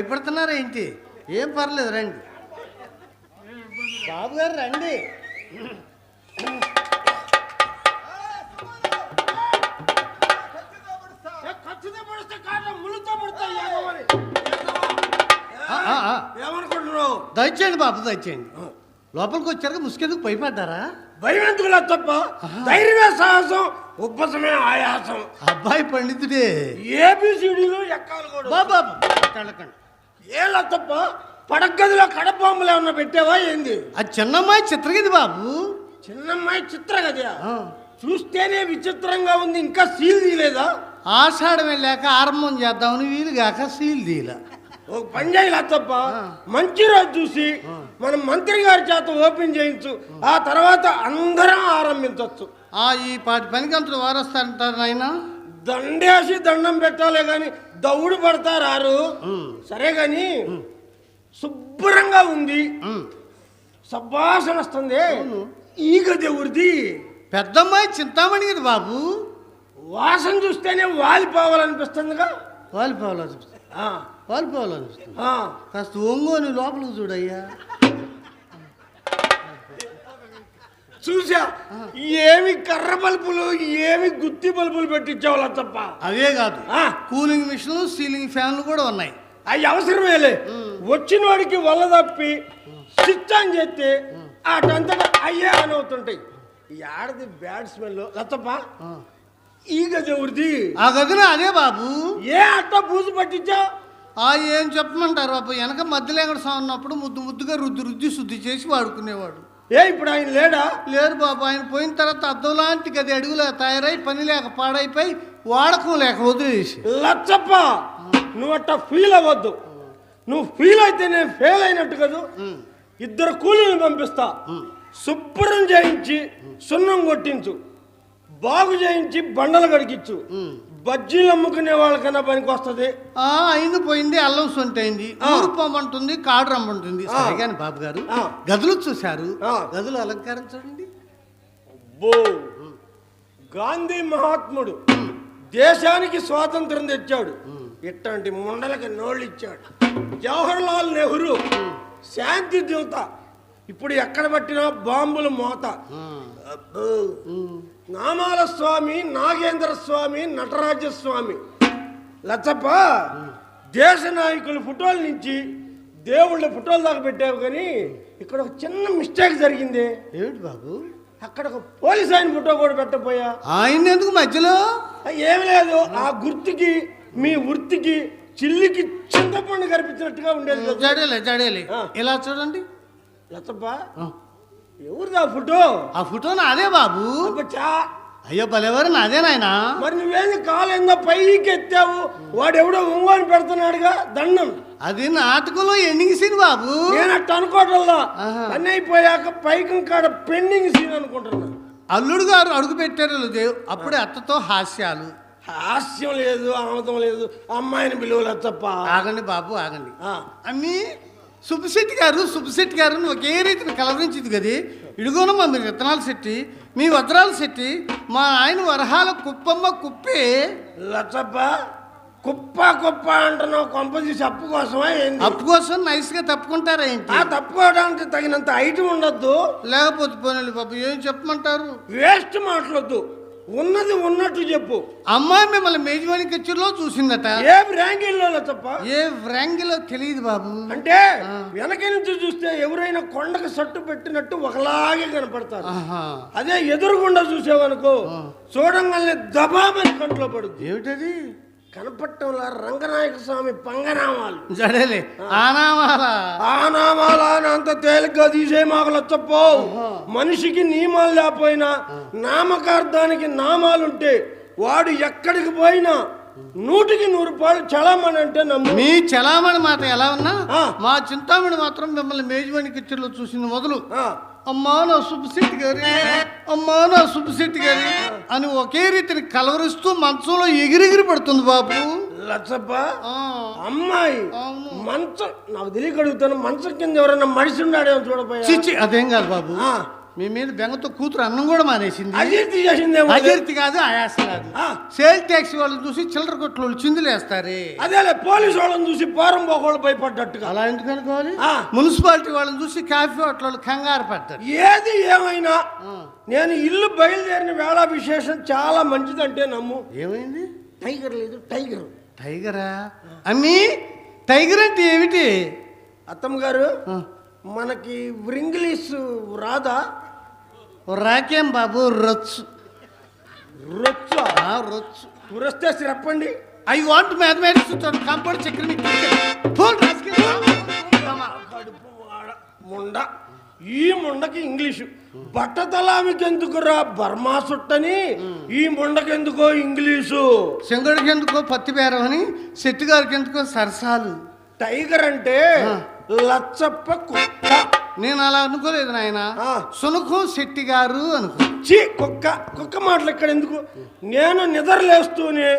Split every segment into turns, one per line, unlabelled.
భయపడుతున్నారా ఏంటి? ఏం పర్లేదు, రండి బాబు గారు, రండి.
ఏమనుకుంటున్నావు?
దయచేయండి బాబు, దయచేయండి. లోపలికి వచ్చాక ముసుకెందుకు భయపడ్డారా?
భయం ఎందుకు లేదు తప్ప, ధైర్యమే సాహసం, ఉబ్బసమే ఆయాసం.
అబ్బాయి పండితుడే.
ఏబిసిడీలు ఎక్కాలి కూడా.
బాబా
ఏలా తప్ప, పడగదిలో కడబాంబులు ఏమన్నా పెట్టావా ఏంది?
అది చిన్నమ్మాయి చిత్రగది బాబు.
చిన్నమ్మాయి చిత్రగది చూస్తేనే విచిత్రంగా ఉంది, ఇంకా సీల్ తీయలేదా?
ఆషాఢం వెళ్ళాక ఆరంభం చేద్దామని వీలుగాక సీల్ తీయలా.
ఒక పని చేయాలి తప్ప, మంచి రోజు చూసి మనం మంత్రి గారి చేత ఓపెన్ చేయించు, ఆ తర్వాత అందరం ఆరంభించవచ్చు.
ఈ పాటి పనికంతులు వారొస్తారంటారు నాయన.
దండేసి దండం పెట్టాలే గాని దౌడు పడతారు. సరే గాని శుభ్రంగా ఉంది, సబ్బాసన వస్తుంది. ఈగ దేవుడిది.
పెద్దమ్మాయి చింతామణి కదా బాబు.
వాసన చూస్తేనే వాలిపోవాలనిపిస్తుందిగా.
వాలిపోవాలనిపిస్తుంది. కాస్త ఒంగోని లోపలికి చూడయ్యా.
చూసా, ఏమి కర్ర బల్బులు, ఏమి గుత్తి బల్బులు పెట్టించావాల తప్ప.
అవే కాదు, కూలింగ్ మిషన్లు, సీలింగ్ ఫ్యాన్లు కూడా ఉన్నాయి.
అవి అవసరమేలే. వచ్చిన వాడికి వల్ల తప్పి స్విచ్ ఆన్ చేస్తే అటంతటా అయ్యే అని అవుతుంటాయి. ఆడది బ్యాడ్ స్మెల్ లతప్ప. ఈ గది ఎవరిది?
ఆ గదిన అదే బాబు.
ఏ అట్ట బూజు పట్టించా?
ఏం చెప్పమంటారు బాబు, వెనక మధ్యలేంగడ ఉన్నప్పుడు ముద్దుగా రుద్ది శుద్ధి చేసి వాడుకునేవాడు.
ఇప్పుడు ఆయన లేడా?
లేరు బాబు. ఆయన పోయిన తర్వాత అద్దం లాంటి గది అడుగులా తయారై పని లేక పాడైపోయి వాడకం లేక వదిలేసి.
లచ్చప్ప, నువ్వు అట్ట ఫీల్ అవ్వద్దు. నువ్వు ఫీల్ అయితే నేను ఫెయిల్ అయినట్టు కదా. 2 కూలీని పంపిస్తా, శుభ్రం చేయించి సున్నం కొట్టించు, బాగు చేయించి బండలు కడిగించు. బజ్జీలు అమ్ముకునే వాళ్ళకన్నా పనికి వస్తుంది.
అయింది పోయింది, అల్లం సొంటైంది, ఊరు పొమ్మంటుంది, కాడు రమ్మంటుంది. సరే కానీ బాబు గారు, గదులు చూశారు, గదులు అలంకారం చూడండి.
గాంధీ మహాత్ముడు దేశానికి స్వాతంత్రం తెచ్చాడు, ఇట్లాంటి ముండలకి నోళ్ళు ఇచ్చాడు. జవహర్లాల్ నెహ్రూ శాంతి దూత, ఇప్పుడు ఎక్కడ పట్టినా బాంబుల మోత. నామాల స్వామి, నాగేంద్ర స్వామి, నటరాజ స్వామి. లచ్చప్ప, దేశ నాయకుల ఫోటోల నుంచి దేవుళ్ళ ఫోటోల దాకా పెట్టావు, కానీ ఇక్కడ ఒక చిన్న మిస్టేక్ జరిగింది.
ఏమిటి బాబు?
అక్కడ ఒక పోలీస్ ఆయన ఫోటో కూడా పెట్టపోయా.
ఆయన ఎందుకు మధ్యలో?
ఏమి లేదు, ఆ గుర్తుకి మీ వృత్తికి చిల్లికి చింతపండు కనిపించినట్టుగా ఉండేది.
జడేలే ఇలా చూడండి.
లచ్చప్ప, ఎవరిది ఆ ఫోటో?
ఆ ఫోటో నాదే బాబు. అయ్యో భలేవారు, నాదే నాయన.
మరి నువ్వేది కాలేందో పైకి ఎత్తావు, వాడెవడో ఒంగోని పెడుతున్నాడుగా దండం.
అది నాటకంలో ఎండింగ్ సీన్ బాబు.
నేను అట్ట అనుకోవటంలో పని అయిపోయాక పైకి కాడ పెండింగ్ సీన్ అనుకుంటున్నా.
అల్లుడు గారు అడుగు పెట్టారు దేవ్, అప్పుడే అత్తతో హాస్యాలు.
హాస్యం లేదు, ఆమదం లేదు, అమ్మాయిని పిలువలే తప్ప.
ఆగండి బాబు, ఆగండి. అమ్మి సుబ్బశెట్టి గారు ఒకే రీతిని కలవరించింది కదా. ఇడుగోనమ్మా మీరు విత్తనాలు సెట్టి, మీ వజ్రాలు సెట్టి, మా ఆయన వరహాల కుప్పమ్మ కుప్పే.
లచ్చప్ప, కుప్ప అంటున్నావు, కొంప తీసి అప్పు కోసమా?
అప్పు కోసం నైస్ గా తప్పుకుంటారా ఏంటి?
తప్పుకోవడానికి తగినంత ఐటమ్ ఉండద్దు.
లేకపోతే పోనీ బాబు, ఏం చెప్పమంటారు?
వేస్ట్ మాట్లాడద్దు, ఉన్నది ఉన్నట్టు చెప్పు.
అమ్మాయి మిమ్మల్ని మేజవాణి కచ్చూరులో చూసిందట.
ఏ వ్రాంగిల్లో తప్ప?
ఏ వ్రాంగిలో తెలియదు బాబు.
అంటే వెనక నుంచి చూస్తే ఎవరైనా కొండకు సట్టు పెట్టినట్టు ఒకలాగే కనపడతారు. అదే ఎదురుగుండా చూసేవనుకో చూడంగానే దబామని కంట్లో పడుతుంది.
ఏమిటది?
కనపట్టంలా రంగనాయక స్వామి పంగనామాలు.
జడేలే
ఆనామాల అని అంత తేలిగ్గా తీసే మాకు లచ్చప్పో. మనిషికి నియమాలు లేకపోయినా నామకార్థానికి నామాలుంటే వాడు ఎక్కడికి పోయినా 100కి 100 రూపాయలు చలామణి అంటే నమ్ము.
మీ చలామణి మాట ఎలా ఉన్నా మా చింతామణి మాత్రం మిమ్మల్ని మేజవాణి కిచ్చర్లో చూసింది మొదలు అమ్మా నా సుబ్బశెట్టి గారి అని ఒకే రీతిని కలవరిస్తూ మంచంలో ఎగిరెగిరి పడుతుంది బాబు.
లచ్చప్ప, అమ్మాయి మంచం నాకు తెలియక అడుగుతాను, మంచం కింద ఎవరైనా మనిషి ఉన్నాడేమో చూడపోయా?
అదేం కాదు బాబు, మీ మీద బెంగతో కూతురు అన్నం కూడా మానేసింది.
అజీర్తి చేసిందేమో.
అజీర్తి కాదు, ఆయాసం కాదు. సేల్ ట్యాక్సీ వాళ్ళని చూసి చిల్లర కొట్లు చిందులేస్తారే.
అదేలే పోలీసు వాళ్ళని చూసి పోరం పోకోళ్ళు భయపడ్డట్టుగా.
అలా ఎందుకు అనుకోవాలి? మున్సిపాలిటీ వాళ్ళని చూసి కాఫీ హోటల్ కంగారు పడ్డారు.
ఏది ఏమైనా నేను ఇల్లు బయలుదేరిన వేళ విశేషం చాలా మంచిదంటే నమ్ము.
ఏమైంది?
టైగర్ లేదు, టైగర్.
టైగరా? అమ్మీ, టైగర్ అంటే ఏమిటి?
అత్తమ్మ గారు, మనకి ఇంగ్లీష్ రాదా?
రాకేం బాబు, రొచ్చు.
రొచ్చు
రొచ్చు
వస్తే చెప్పండి.
ఐ వాంట్ మ్యాథమెటిక్స్ కంపౌండ్ చక్రం
ముండ. ఈ ముండకి ఇంగ్లీషు. బట్టతలామికి ఎందుకురా బర్మా సుట్టని, ఈ ముండకెందుకో ఇంగ్లీషు.
శంకరుడికి ఎందుకో పత్తి బేరం అని, శెట్టి గారికి ఎందుకో సరసాలు.
టైగర్ అంటే లచ్చప్ప కుక్క.
నేను అలా అనుకోలేదు నాయన. సునకు శెట్టి గారు అనుకో.
కుక్క కుక్క మాటలు ఇక్కడ ఎందుకు? నేను నిద్రలేస్తూనే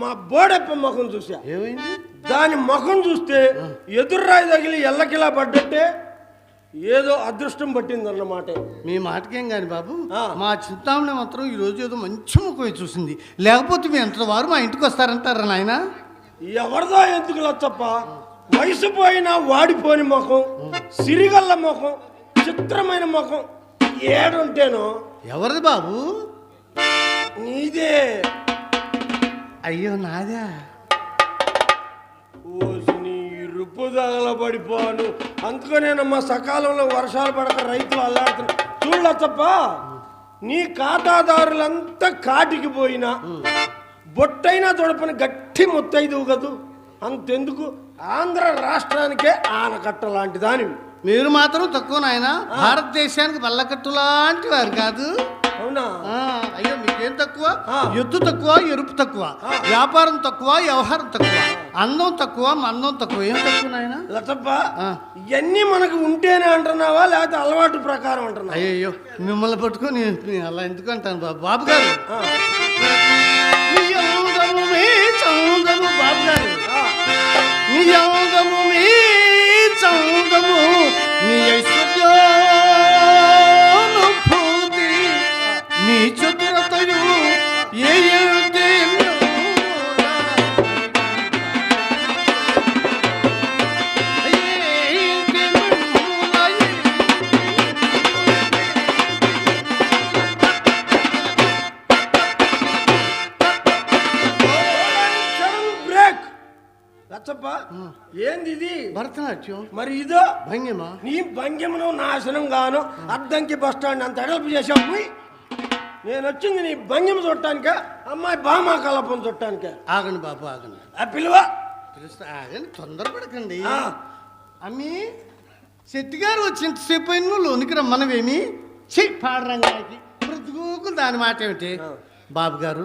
మా బోడెప్ప ముఖం చూసా.
ఏమైంది?
దాని ముఖం చూస్తే ఎదుర్రాయి తగిలి ఎల్లకిలా పడ్డట్టే ఏదో అదృష్టం పట్టిందన్నమాట.
మీ మాటకేం కాని బాబు, మా చింతామణి మాత్రం ఈ రోజు ఏదో మంచి ముఖం చూసింది. లేకపోతే మీ ఎంత వారు మా ఇంటికి వస్తారంటారా నాయన?
ఎవరిదో ఎందుకు లచ్చప్ప, వయసు పోయినా వాడిపోని ముఖం, సిరిగల్ల ముఖం, చిత్రమైన ముఖం ఏడుంటేనో.
ఎవరిది బాబు?
నీదే.
అయ్యో నాదా?
రుప్పుదాగల పడిపోను. అందుకనేనమ్మా సకాలంలో వర్షాలు పడక రైతులు అల్లాడుతున్నారు. చూడలచ్చప్ప, నీ ఖాతాదారులంతా కాటికి పోయినా బొట్టైనా తొడపని గట్టి ముత్తైదువు కదూ. అంతెందుకు ఆంధ్ర రాష్ట్రానికే ఆనకట్ట లాంటి దానివి.
మీరు మాత్రం తక్కువ నాయన, భారతదేశానికి బల్లకట్టు లాంటి వారు కాదు.
అవునా?
అయ్యో మీకేం తక్కువ? ఎత్తు తక్కువ, ఎరుపు తక్కువ, వ్యాపారం తక్కువ, వ్యవహారం తక్కువ, అందం తక్కువ, మందం తక్కువ. ఏం తక్కువ నాయన?
లచ్చప్ప, ఇవన్నీ మనకు ఉంటేనే అంటున్నావా లేకపోతే అలవాటు ప్రకారం అంటున్నావా?
అయ్యో మిమ్మల్ని పట్టుకొని అలా ఎందుకు అంటాను బాబు. బాబు గారు, బాబు గారు, నీ యోగము మీ చౌదము, నీ ఐశ్వర్యానుభూతి, నీ చతురతయు ఏ
ఏంది ఇది?
భరతనాట్యం.
మరి ఇదో
భంగిమా?
నీ భంగిమను నాశనం గాను అద్దంకి బస్ స్టాండ్ అంత ఎడల్పు చేసావు. నేను వచ్చింది నీ భంగిమ చూడటానిక, అమ్మాయి బామా కలపం చూడటానిక.
ఆగండి బాబు, ఆగండి.
ఆ పిలువ
పిలుస్తా, ఆగండి, తొందరపడకండి. అమ్మి, శెట్టి గారు వచ్చేంతసేపు అయిన లోనికి రమ్మనవేమి? చెయ్యి పాడరంగానికి ప్రతిగూకులు దాని మాట ఏమిటి? బాబు గారు,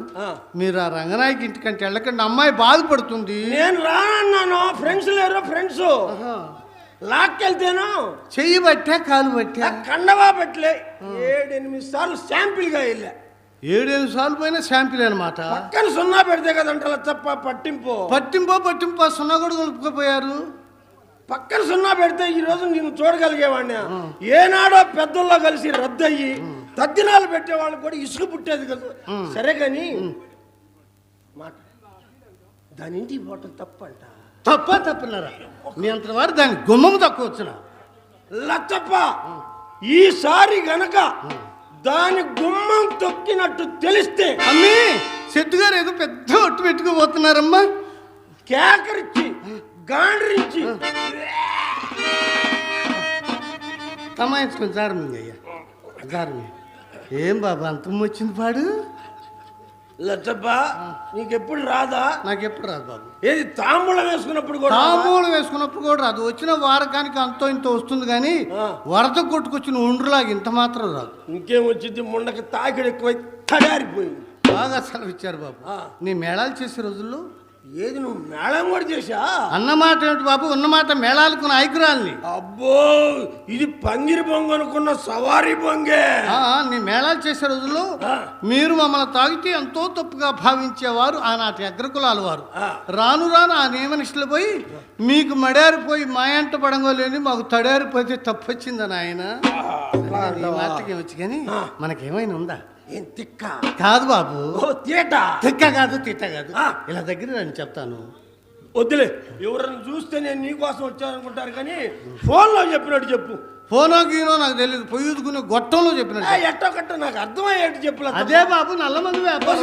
మీరు ఆ రంగనాయకి ఇంటికంటే వెళ్ళకండి, అమ్మాయి బాధపడుతుంది.
నేను రానన్నాను. ఫ్రెండ్స్ లేరు, ఫ్రెండ్స్ లాక్కెళ్తేను
చెయ్యి బట్టా కాలు బట్టా
కండవా పెట్టలే. 7-8 సార్లు శాంపిల్ గా వెళ్ళా.
7-8 సార్లు పోయినా శాంపిల్ అనమాట.
పక్కన సున్నా పెడితే కదంట లచ్చప్ప. పట్టింపో
సున్నా కూడా కొలుపుకోపోయారు.
పక్కన సున్నా పెడితే ఈ రోజు నేను చూడగలిగేవాడిని. ఏనాడో పెద్దల్లో కలిసి రద్దయ్యి తద్దినాలు పెట్టేవాళ్ళు కూడా ఇసుక పుట్టేది కదా. సరే కానీ మాట, దాని ఇంటికి పోవటం తప్పంట.
తప్పన్నారా? మీ అంత వారు దాని గుమ్మము తక్కువ వచ్చిన
లచ్చప్ప, ఈసారి గనక దాని గుమ్మం తొక్కినట్టు తెలిస్తే
అమ్మీ, శెట్టి గారు ఏదో పెద్ద ఒట్టు పెట్టుకోబోతున్నారమ్మా.
కేకరించి గాండ్రించి
తమాయించుకొని జారమింగ్ అయ్యా, జారమి. ఏం బాబా అంతం వచ్చింది పాడు?
లచ్చప్ప, నీకెప్పుడు రాదా?
నాకెప్పుడు రాదు బాబు.
ఏది తాంబూలం వేసుకున్నప్పుడు కూడా?
తాంబూలం వేసుకున్నప్పుడు కూడా రాదు. వచ్చిన వారకానికి అంతో ఇంత వస్తుంది కానీ వరద కొట్టుకొచ్చిన ఉండ్రులాగా ఇంత మాత్రం రాదు.
ఇంకేం వచ్చింది? ముండకి తాకిడి ఎక్కువై తడారిపోయింది.
బాగా సెలవు ఇచ్చారు బాబు. నీ మేళాలు చేసే రోజుల్లో
ఏది నువ్వు మేళం కూడా చేశా?
అన్నమాట ఏమిటి బాబు, ఉన్నమాట మేళాలకు నాయకురాల్ని.
అబ్బో, ఇది పందిరి బొంగు అనుకున్న సవారీ బొంగే.
నీ మేళాలు చేసే రోజుల్లో మీరు మమ్మల్ని తాగితే ఎంతో తప్పుగా భావించేవారు ఆనాటి అగ్రకులాల వారు. రాను రాను ఆ నియమనిష్టలు పోయి మీకు మడారిపోయి మా ఎంట పడంగోలేని మాకు తడారిపోతే తప్పు వచ్చిందని ఆయన మాటకి వచ్చి. కానీ మనకేమైనా ఉందా?
ఏం తిక్క
కాదు బాబు,
తిక్క
కాదు తిట్ట కాదు. ఇలా దగ్గర నేను చెప్తాను.
వద్దులే, ఎవరన్నా చూస్తే నేను నీకోసం వచ్చాననుకుంటారు, కానీ ఫోన్లో చెప్పినట్టు చెప్పు.
ఫోనో గీనో నాకు తెలియదు, పొయ్యుదుకునే గొట్టంలో చెప్పినట్టు.
ఎట్టో కట్ట నాకు అర్థమయ్యేట్టు చెప్పలేదు.
అదే బాబు, నల్లమంది వ్యాపారం.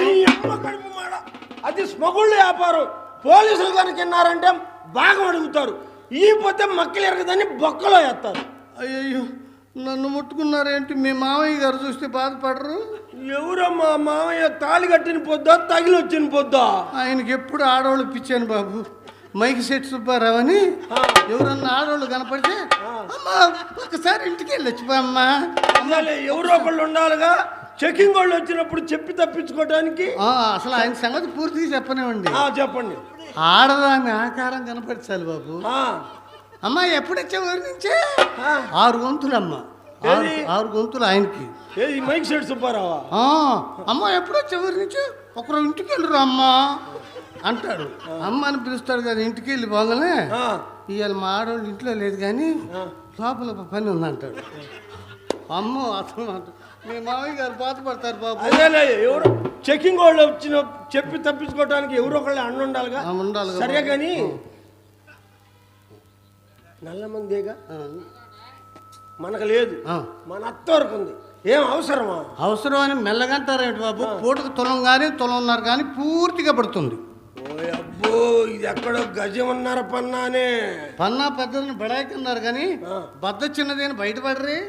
అది స్మగుళ్ళ వ్యాపారం. పోలీసులు కనుక విన్నారంటే బాగా అడుగుతారు, ఈ పోతే మక్కలు ఎరగదని బొక్కలో వేస్తారు.
అయ్యో, నన్ను ముట్టుకున్నారేంటి? మీ మామయ్య గారు చూస్తే బాధపడరు?
ఎవరమ్మా మామయ్య? తాళి కట్టిన పొద్దా తగిలి వచ్చిన పొద్దా?
ఆయనకి ఎప్పుడు ఆడవాళ్ళు పిచ్చాను బాబు. మైకి సెట్ సుబ్బారావు అని ఎవరన్నా ఆడవాళ్ళు కనపడితే అమ్మా ఒకసారి ఇంటికి వెళ్ళొచ్చు అమ్మా.
ఎవరో ఒకళ్ళు ఉండాలిగా, చెకింగ్ వాళ్ళు వచ్చినప్పుడు చెప్పి తప్పించుకోవడానికి.
అసలు ఆయన సంగతి పూర్తిగా చెప్పనివ్వండి.
చెప్పండి.
ఆడదాని ఆకారం కనపరచాలి బాబు. అమ్మా ఎప్పుడు వచ్చే ఊరి నుంచే 6 గొంతులు అమ్మ, 6 గొంతులు ఆయనకి.
మైక్ సెట్ సుబ్బారావా?
అమ్మ ఎప్పుడు వచ్చే ఊరి నుంచి ఒకరు ఇంటికి వెళ్ళరు అమ్మ అంటాడు. అమ్మ అని పిలుస్తాడు కదా, ఇంటికి వెళ్ళి పోగానే ఇవాళ మా ఆడవాళ్ళు ఇంట్లో లేదు కానీ లోపల పని ఉందంటాడు. అమ్మ అసలు మీ మామయ్య గారు బాధపడతారు బాబు.
అదేలే, ఎవరు చెకింగ్ వాళ్ళు వచ్చిన చెప్పి తప్పించుకోవడానికి ఎవరో ఒకళ్ళు అన్న ఉండాలిగా.
ఉండాలి
సరే, కానీ నల్ల మందేగా మనకు లేదు, మన అత్త వరకు ఉంది. ఏం అవసరమా?
అవసరం అని మెల్లగంటారేంటి బాబు? పూటకు తులం కానీ తులంన్నర కానీ పూర్తిగా పడుతుంది.
అబ్బో, ఇది ఎక్కడో గజం అన్నారు పన్నానే.
పన్నా పెద్దదని బడాయికన్నారు కానీ బద్ద చిన్నది అని బయటపడరే.